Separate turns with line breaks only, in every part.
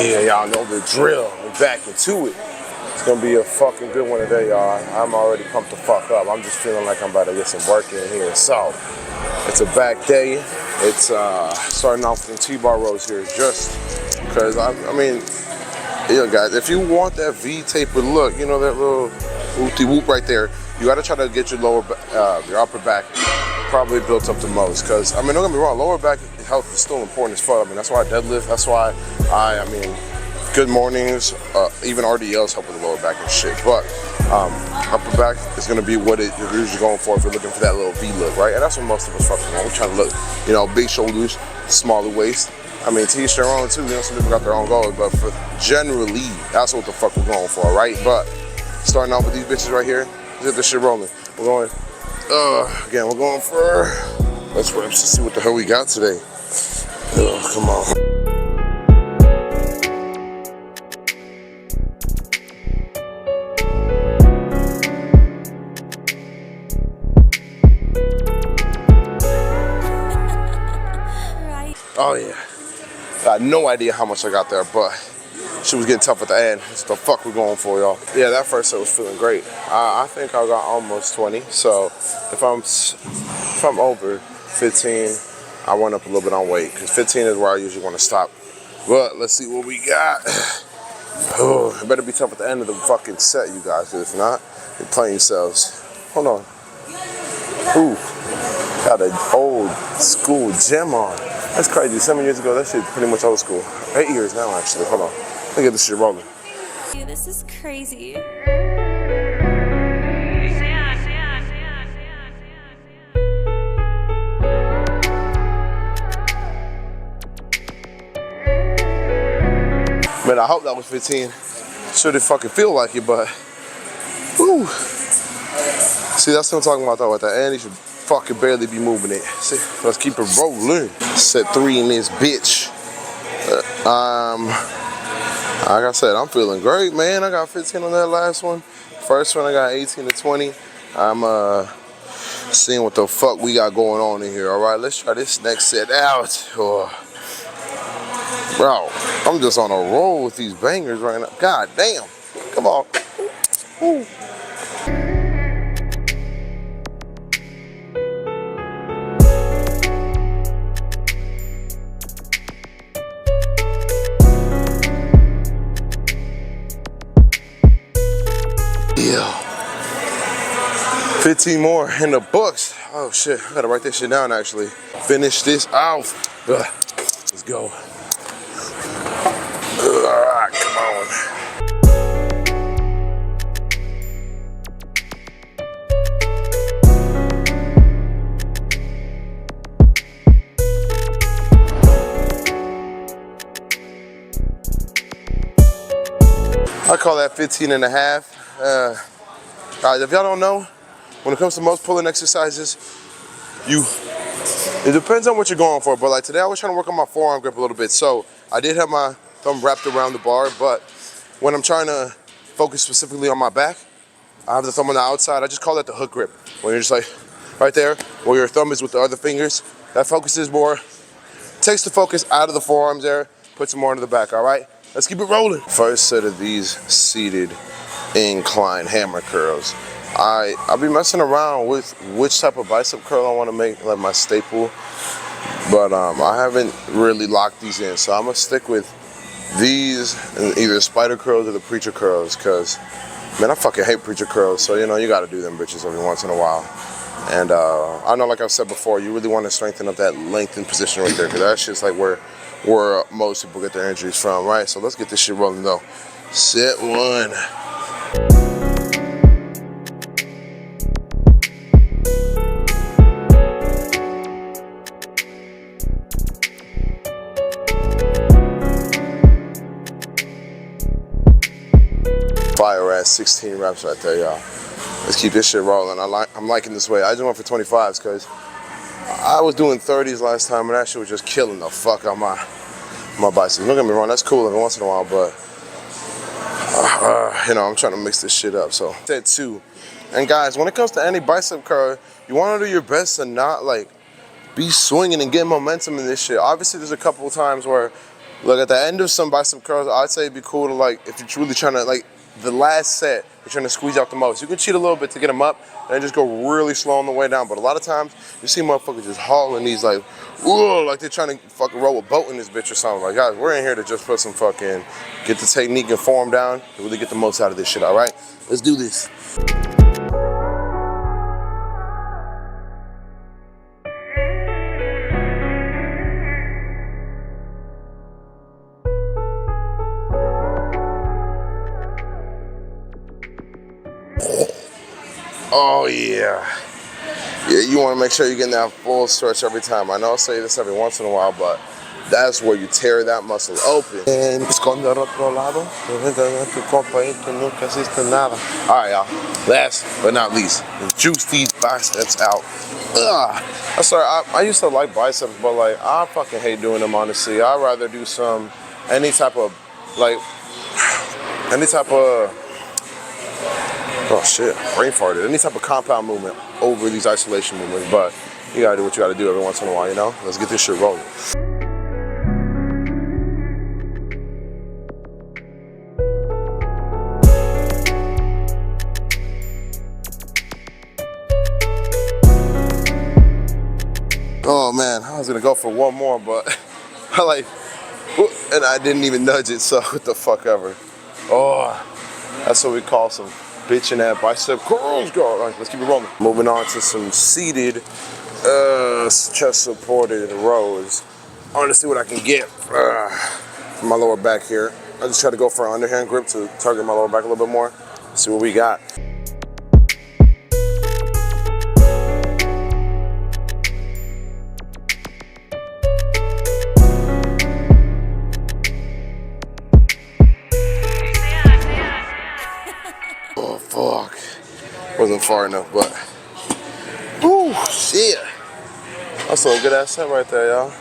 Yeah, y'all know the drill. We're back into it. It's gonna be a fucking good one today, y'all. I'm already pumped the fuck up. I'm just feeling like I'm about to get some work in here. So, it's a back day. It's starting off with some T-bar rows here, just because I mean, yeah, guys, if you want that V-tapered look, you know that little whoop right there, you gotta try to get your your upper back probably built up the most. Cause I mean, don't get me wrong, lower back health is still important as fuck. I mean, that's why I deadlift. That's why I mean, good mornings, even RDLs help with the lower back and shit. But upper back is gonna be what you're usually going for if you're looking for that little V look, right? And that's what most of us fucking want. We're trying to look, you know, big shoulders, smaller waist. I mean, to each their own too. You know, some people got their own goals, but for generally, that's what the fuck we're going for, right? But starting off with these bitches right here, let's get this shit rolling. We're going, again, we're going for, let's reps to see what the hell we got today. Come on. Oh yeah. I had no idea how much I got there, but shit was getting tough at the end. That's the fuck we're going for, y'all. Yeah, that first set was feeling great. I think I got almost 20. So if I'm over 15, I went up a little bit on weight, because 15 is where I usually want to stop. But let's see what we got. Oh, it better be tough at the end of the fucking set, you guys, because if not, you're playing yourselves. Hold on. Ooh, got an old school gym on. That's crazy. 7 years ago, that shit pretty much old school. 8 years now, actually. Hold on. Let me get this shit rolling.
Dude, this is crazy.
Man, I hope that was 15. Sure did fucking feel like it, but whew. See, that's what I'm talking about though. At the end, you should fucking barely be moving it. See, let's keep it rolling. Set 3 in this bitch. Like I said, I'm feeling great, man. I got 15 on that last one. First one, I got 18 to 20. I'm seeing what the fuck we got going on in here. All right, let's try this next set out. Bro, I'm just on a roll with these bangers right now. God damn. Come on. Ooh. Yeah. 15 more in the books. Oh shit, I gotta write this shit down actually. Finish this off. Let's go. Alright, come on. I call that 15 and a half. Guys, if y'all don't know, when it comes to most pulling exercises, it depends on what you're going for, but like today I was trying to work on my forearm grip a little bit, so I did have my thumb wrapped around the bar, but when I'm trying to focus specifically on my back, I have the thumb on the outside. I just call that the hook grip. When you're just like right there, where your thumb is with the other fingers, that focuses more, takes the focus out of the forearms there, puts it more into the back, all right? Let's keep it rolling. First set of these seated incline hammer curls. I'll be messing around with which type of bicep curl I want to make, like my staple, but I haven't really locked these in, so I'm gonna stick with these and either spider curls or the preacher curls, because man, I fucking hate preacher curls, so you know you got to do them bitches every once in a while. And I know, like I've said before, you really want to strengthen up that lengthened position right there, because that shit's like where most people get their injuries from, right? So let's get this shit rolling though. Set 1. Fire at 16 reps right there, y'all. Let's keep this shit rolling. I'm liking this way. I just went for 25s because I was doing 30s last time, and that shit was just killing the fuck out my biceps. Don't get me wrong, that's cool every once in a while, but you know, I'm trying to mix this shit up. So set 2. And guys, when it comes to any bicep curl, you want to do your best to not like be swinging and getting momentum in this shit. Obviously, there's a couple of times where Look, at the end of some bicep curls, I'd say it'd be cool to, like, if you're truly trying to, like, the last set, you're trying to squeeze out the most. You can cheat a little bit to get them up, and then just go really slow on the way down. But a lot of times, you see motherfuckers just hauling these, like, whoa, like they're trying to fucking roll a boat in this bitch or something. Like, guys, we're in here to just put some fucking, get the technique and form down, and really get the most out of this shit, all right? Let's do this. Oh yeah. Yeah, you want to make sure you're getting that full stretch every time. I know I say this every once in a while, but that's where you tear that muscle open. And esconde al otro lado. Alright, y'all. Last but not least, juice these biceps out. I'm sorry, I used to like biceps, but like I fucking hate doing them, honestly. I'd rather do any type of oh shit, brain farted. Any type of compound movement over these isolation movements, but you gotta do what you gotta do every once in a while, you know? Let's get this shit rolling. Oh man, I was gonna go for one more, but and I didn't even nudge it, so what the fuck ever. Oh, that's what we call some bitchin' that bicep curls, girl. All right, let's keep it rolling. Moving on to some seated, chest supported rows. I want to see what I can get from my lower back here. I just try to go for an underhand grip to target my lower back a little bit more. See what we got. Oh fuck. Wasn't far enough, but whoo, shit. That's a good ass set right there, y'all.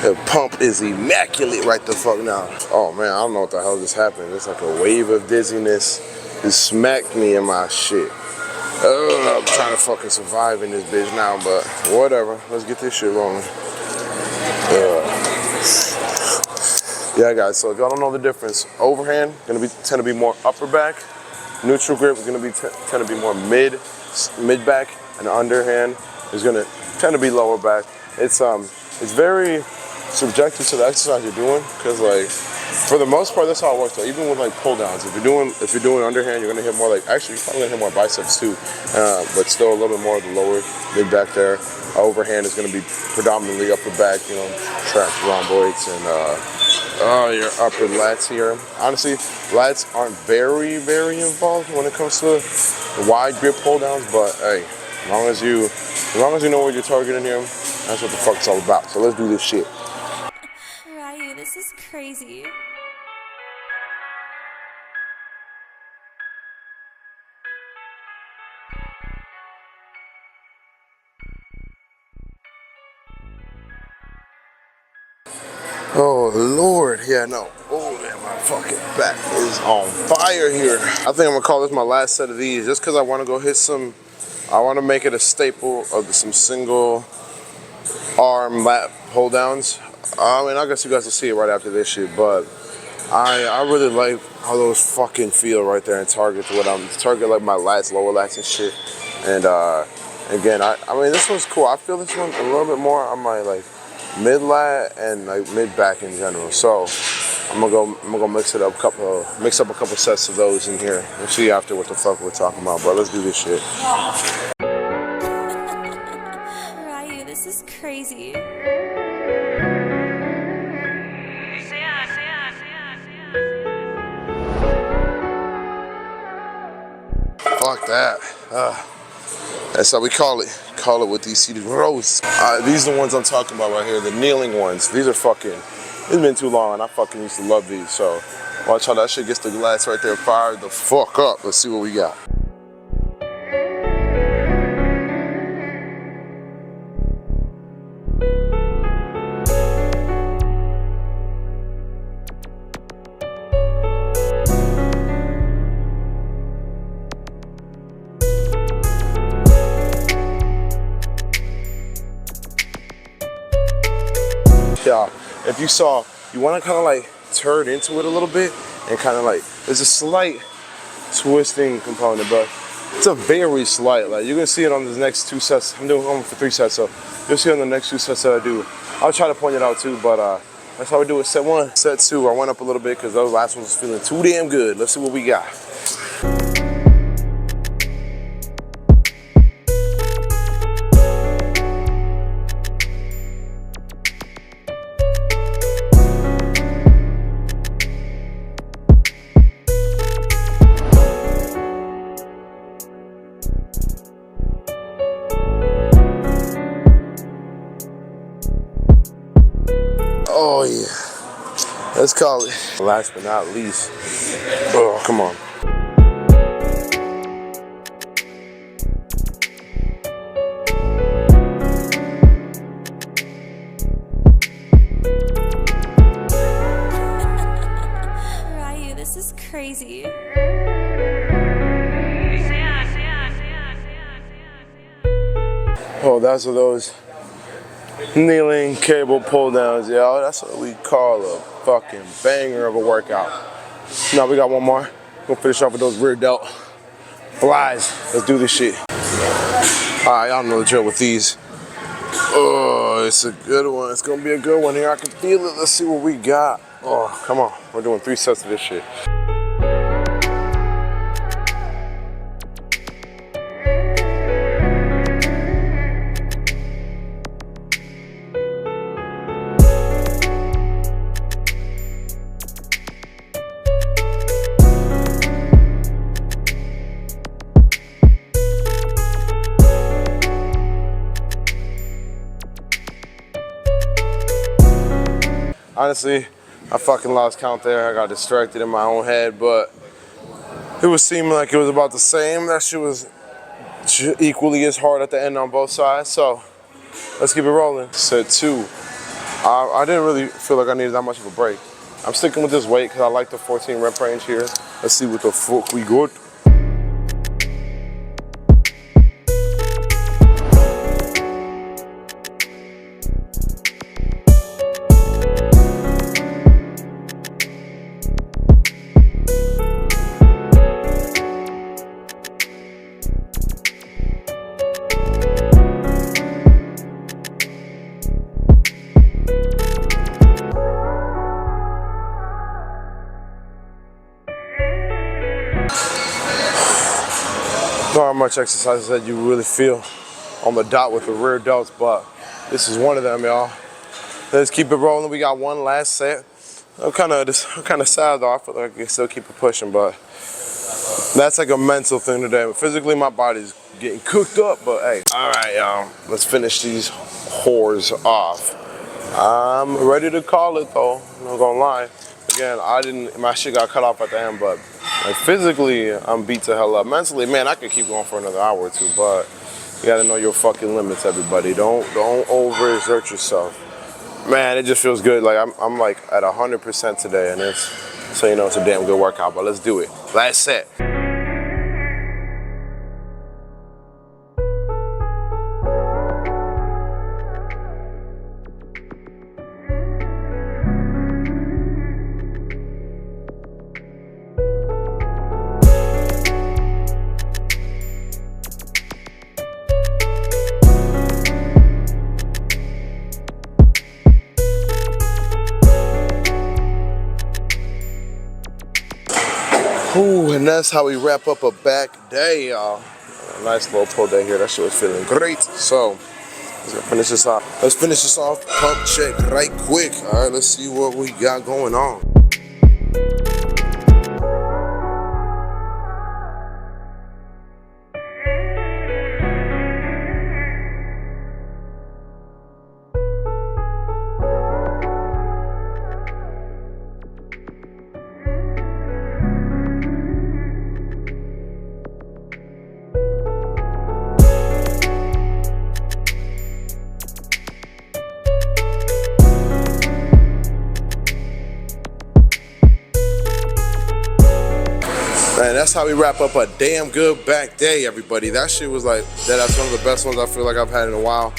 The pump is immaculate right the fuck now. Oh man, I don't know what the hell just happened. It's like a wave of dizziness. It smacked me in my shit. I'm trying to fucking survive in this bitch now, but whatever. Let's get this shit rolling. Yeah, guys, so if y'all don't know the difference, overhand tend to be more upper back. Neutral grip is gonna tend to be more mid back, and underhand is gonna tend to be lower back. It's very subjective to the exercise you're doing, because like for the most part that's how it works though. Even with like pull downs, if you're doing underhand, you're gonna hit more, like, actually you're probably gonna hit more biceps too, but still a little bit more of the lower mid back there. Overhand is gonna be predominantly upper back, you know, traps, rhomboids, and your upper lats here. Honestly, lats aren't very, very involved when it comes to wide grip pull downs, but hey, as long as you know what you're targeting here, that's what the fuck it's all about. So let's do this shit.
Ryu, this is crazy.
Oh Lord, yeah, no. Oh man, my fucking back is on fire here. I think I'm gonna call this my last set of these, just because I want to go hit some. I want to make it a staple of some single arm lat hold downs. I mean, I guess you guys will see it right after this shit, but I really like how those fucking feel right there and target like my lats, lower lats and shit. And again, I mean, this one's cool. I feel this one a little bit more on my like mid lat and like mid back in general. So I'm gonna go mix up a couple sets of those in here. We'll see after what the fuck we're talking about, bro. Let's do this shit.
Ryu, this is crazy.
Fuck that. That's how we call it. Call it with these seated rows. These are the ones I'm talking about right here, the kneeling ones. These are fucking, it's been too long and I fucking used to love these. So watch how that shit gets the glass right there fired the fuck up. Let's see what we got. If you saw you want to kind of like turn into it a little bit and kind of like, there's a slight twisting component, but it's a very slight. Like you're gonna see it on the next 2 sets. I'm doing for 3 sets, so you'll see it on the next 2 sets that I do. I'll try to point it out too, but that's how we do it. Set 1, set 2. I went up a little bit because those last ones was feeling too damn good. Let's see what we got. Oh yeah, let's call it. Last but not least, oh come on.
Ryu, this is crazy.
Oh, that's what those kneeling cable pull downs, y'all. That's what we call a fucking banger of a workout. Now we got one more. We'll finish off with those rear delt flies. Let's do this shit. Alright, y'all know the drill with these. Oh, it's a good one. It's gonna be a good one here. I can feel it. Let's see what we got. Oh, come on. We're doing 3 sets of this shit. Honestly, I fucking lost count there. I got distracted in my own head, but it was seeming like it was about the same. That shit was equally as hard at the end on both sides. So let's keep it rolling. Set 2. I didn't really feel like I needed that much of a break. I'm sticking with this weight because I like the 14 rep range here. Let's see what the fuck we got. Not how much exercises that you really feel on the dot with the rear delts, but this is one of them, y'all. Let's keep it rolling. We got one last set. I'm kind of sad though. I feel like I can still keep it pushing, but that's like a mental thing today. But physically, my body's getting cooked up. But hey, all right, y'all. Let's finish these whores off. I'm ready to call it though. I'm not gonna lie. Again, my shit got cut off at the end, but like physically, I'm beat to hell up. Mentally, man, I could keep going for another hour or two, but you gotta know your fucking limits, everybody. Don't overexert yourself. Man, it just feels good. Like I'm like at 100% today, and so you know it's a damn good workout. But let's do it. Last set. Ooh, and that's how we wrap up a back day, y'all. A nice little pull day here. That shit was feeling great. So, let's finish this off. Let's finish this off. Pump check right quick. All right, let's see what we got going on. Man, that's how we wrap up a damn good back day, everybody. That shit was like, that's one of the best ones I feel like I've had in a while.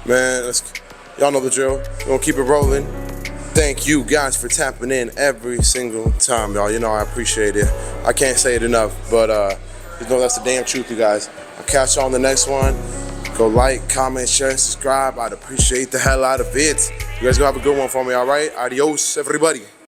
Man, y'all know the drill. We're gonna keep it rolling. thank you guys for tapping in every single time, y'all. You know I appreciate it. I can't say it enough, but you know that's the damn truth, you guys. I'll catch y'all on the next one. Go like, comment, share, subscribe. I'd appreciate the hell out of it. You guys go have a good one for me, all right? Adios, everybody.